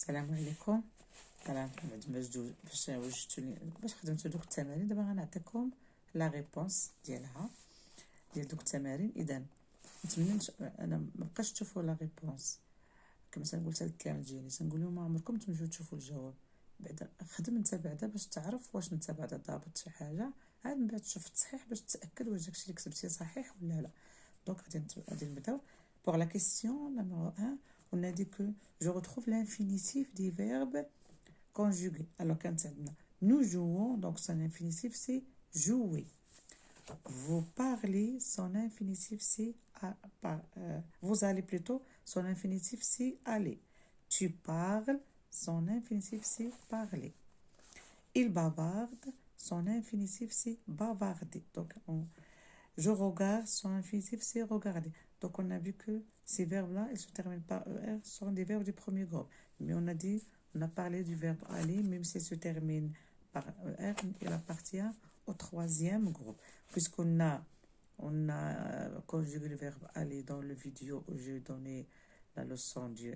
السلام عليكم. انا باش خدمت دوك التمارين دابا غنعطيكم لا ريبونس ديالها ديال دوك التمارين. اذا نتمنى انا مابقاش تشوفوا لا ريبونس كما قلت للتلاميذ ديالي، تنقول لهم ما عمركم تمشيو تشوفوا الجواب، بعدا خدم انت بعدا باش تعرف واش انت بعدا ضابط شي حاجه، عاد من بعد تشوف التصحيح باش تتاكد واش داكشي اللي كتبتي صحيح ولا لا. دونك غادي نبداو. Pour la question numéro 1, on a dit que je retrouve l'infinitif des verbes conjugués. Alors, quand nous jouons, donc son infinitif c'est jouer. Vous parlez, son infinitif c'est vous allez plutôt, son infinitif c'est aller. Tu parles, son infinitif c'est parler. Il bavarde, son infinitif c'est bavarder. Donc, je regarde, son infinitif c'est regarder. Donc, on a vu que ces verbes-là, ils se terminent par ER, sont des verbes du premier groupe. Mais on a parlé du verbe aller, même s'il se termine par ER, il appartient au troisième groupe. Puisqu'on a conjugué le verbe aller dans le vidéo où j'ai donné la leçon de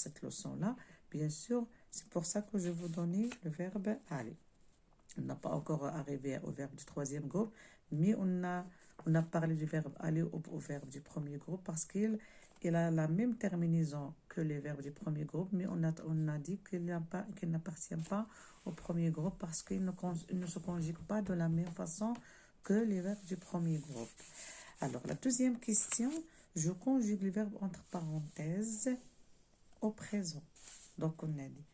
cette leçon-là. Bien sûr, c'est pour ça que je vous donner le verbe aller. On n'a pas encore arrivé au verbe du troisième groupe, mais on a parlé du verbe aller au verbe du premier groupe parce qu'il a la même terminaison que les verbes du premier groupe, mais on a dit qu'il n'appartient pas au premier groupe parce qu'il ne se conjugue pas de la même façon que les verbes du premier groupe. Alors, la deuxième question, je conjugue le verbe entre parenthèses au présent. Donc, on a dit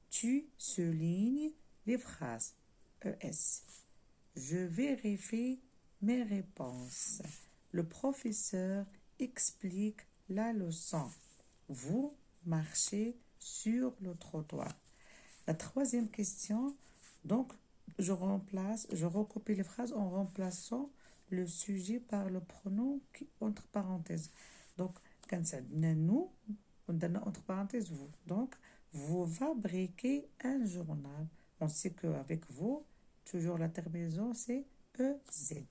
tu soulignes les phrases ES. Je vérifie mes réponses. Le professeur explique la leçon. Vous marchez sur le trottoir. La troisième question, donc je recopie les phrases en remplaçant le sujet par le pronom entre parenthèses. Donc, quand ça donne nous, on donne entre parenthèses vous. Donc, vous fabriquez un journal. On sait qu'avec vous, toujours la terminaison, c'est EZ.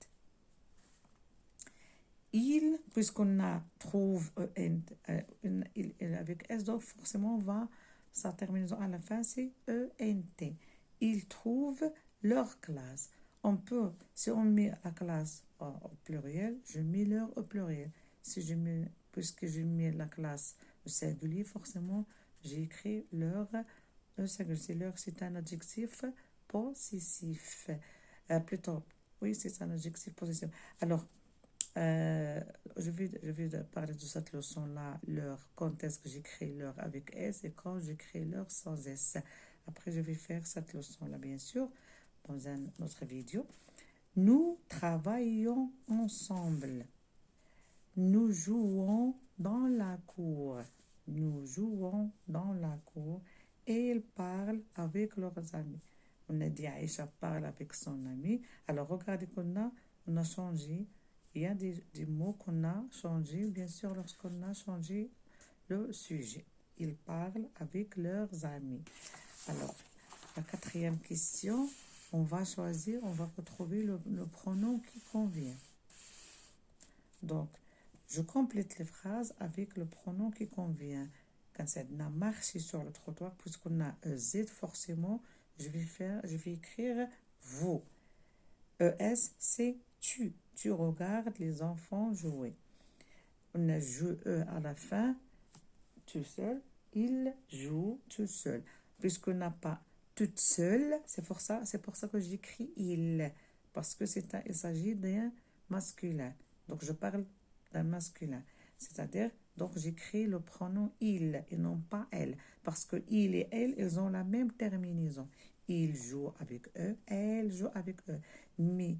Il, puisqu'on trouve avec S, donc forcément, sa terminaison à la fin, c'est ENT. Ils trouvent leur classe. On peut, si on met la classe au pluriel, je mets leur au pluriel. Puisque je mets la classe au singulier, forcément, j'écris leur. Leur, c'est un adjectif possessif. Plutôt, oui, c'est un adjectif possessif. Alors, je vais parler de cette leçon-là, leur, quand est-ce que j'écris leur avec S et quand j'écris leur sans S. Après, je vais faire cette leçon-là, bien sûr, dans une autre vidéo. Nous travaillons ensemble. Nous jouons dans la cour. Nous jouons dans la cour. Et ils parlent avec leurs amis. On a dit Aïcha parle avec son ami. Alors, regardez qu'on a changé. Il y a des mots qu'on a changé, bien sûr, lorsqu'on a changé le sujet. Ils parlent avec leurs amis. Alors, la quatrième question, on va retrouver le pronom qui convient. Donc, je complète les phrases avec le pronom qui convient. Quand c'est on a marché sur le trottoir, puisqu'on a Z, forcément, je vais écrire vous. ES, c'est tu. Tu regardes les enfants jouer. On a joué à la fin, tout seul. Il joue tout seul. Puisqu'on n'a pas toute seule, c'est pour ça que j'écris il. Parce que il s'agit d'un masculin. Donc, je parle d'un masculin. C'est-à-dire, donc j'écris le pronom il et non pas elle. Parce que il et elle, ils ont la même terminaison. Il joue avec eux, elle joue avec eux. Mais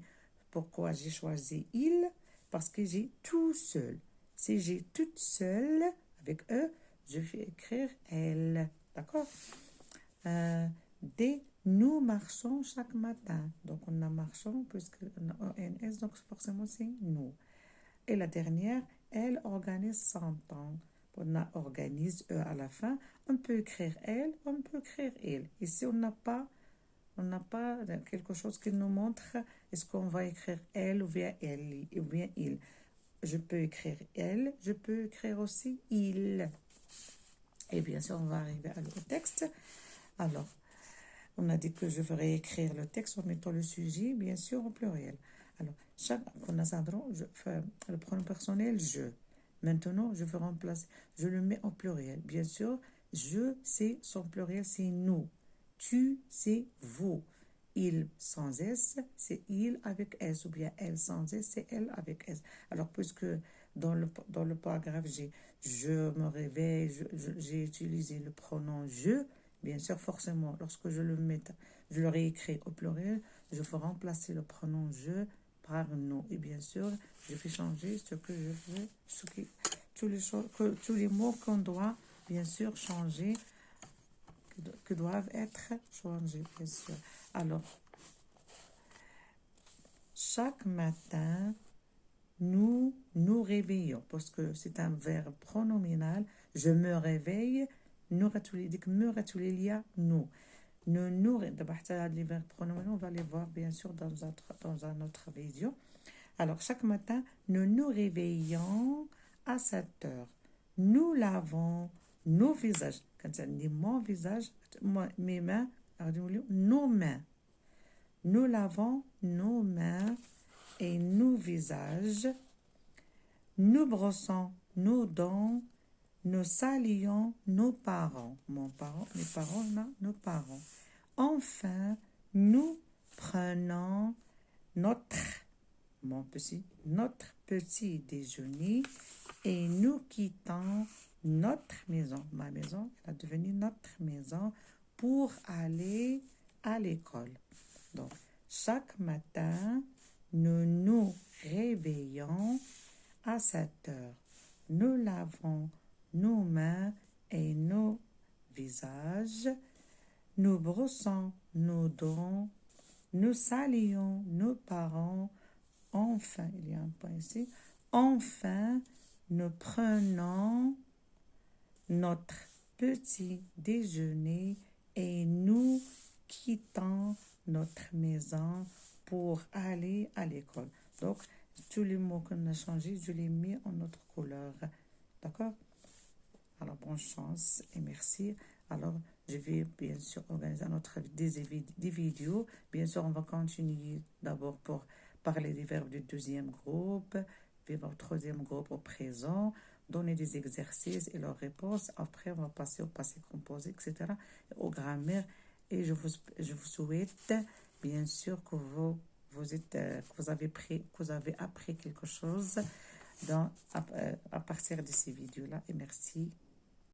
pourquoi j'ai choisi il? Parce que j'ai tout seul. Si j'ai toute seule avec eux, je vais écrire elle. D'accord? Nous marchons chaque matin. Donc, on a marchons puisqu'on a ONS, donc forcément c'est nous. Et la dernière, elle organise son temps. On a organise à la fin. On peut écrire elle, on peut écrire il. Ici, on n'a pas quelque chose qui nous montre est-ce qu'on va écrire elle ou bien elle ou bien il. Je peux écrire elle, je peux écrire aussi il. Et bien sûr, on va arriver au texte. Alors, on a dit que je vais réécrire le texte en mettant le sujet, bien sûr, au pluriel. Alors, le pronom personnel, je. Maintenant, je vais remplacer, je le mets en pluriel. Bien sûr, je, c'est son pluriel, c'est nous. Tu, c'est vous. Il sans S, c'est il avec S, ou bien elle sans S, c'est elle avec S. Alors, puisque dans le paragraphe, je me réveille, j'ai utilisé le pronom je, bien sûr, forcément, lorsque je le réécris au pluriel, je vais remplacer le pronom je par nous. Et bien sûr, je vais changer ce que je veux, tous les mots qu'on doit, bien sûr, changer, que doivent être changés, bien sûr. Alors, chaque matin, nous nous réveillons, parce que c'est un verbe pronominal. Je me réveille, nous il y a nous. Les verbes pronominaux, on va les voir bien sûr dans un autre vidéo. Alors, chaque matin, nous nous réveillons à 7 heures. Nous lavons nos visages. Quand ça dit mon visage, mes mains, nos mains. Nous lavons nos mains et nos visages. Nous brossons nos dents. Nous saluons nos parents. Mes parents, non, nos parents. Enfin, nous prenons notre petit déjeuner et nous quittons notre maison. Ma maison, elle a devenu notre maison pour aller à l'école. Donc, chaque matin, nous nous réveillons à 7 heures. Nous lavons nos mains et nos visages. Nous brossons nos dents. Nous saluons nos parents. Enfin, il y a un point ici. Enfin, nous prenons notre petit déjeuner et nous quittons notre maison pour aller à l'école. Donc, tous les mots qu'on a changés, je les mets en autre couleur. D'accord? Alors, bonne chance et merci. Alors, je vais bien sûr organiser des vidéos. Bien sûr, on va continuer d'abord pour parler des verbes du deuxième groupe, verbes au troisième groupe au présent, donner des exercices et leurs réponses. Après, on va passer au passé composé, etc., aux grammaires. Et je vous souhaite, bien sûr, que vous avez appris quelque chose à partir de ces vidéos-là. Et merci.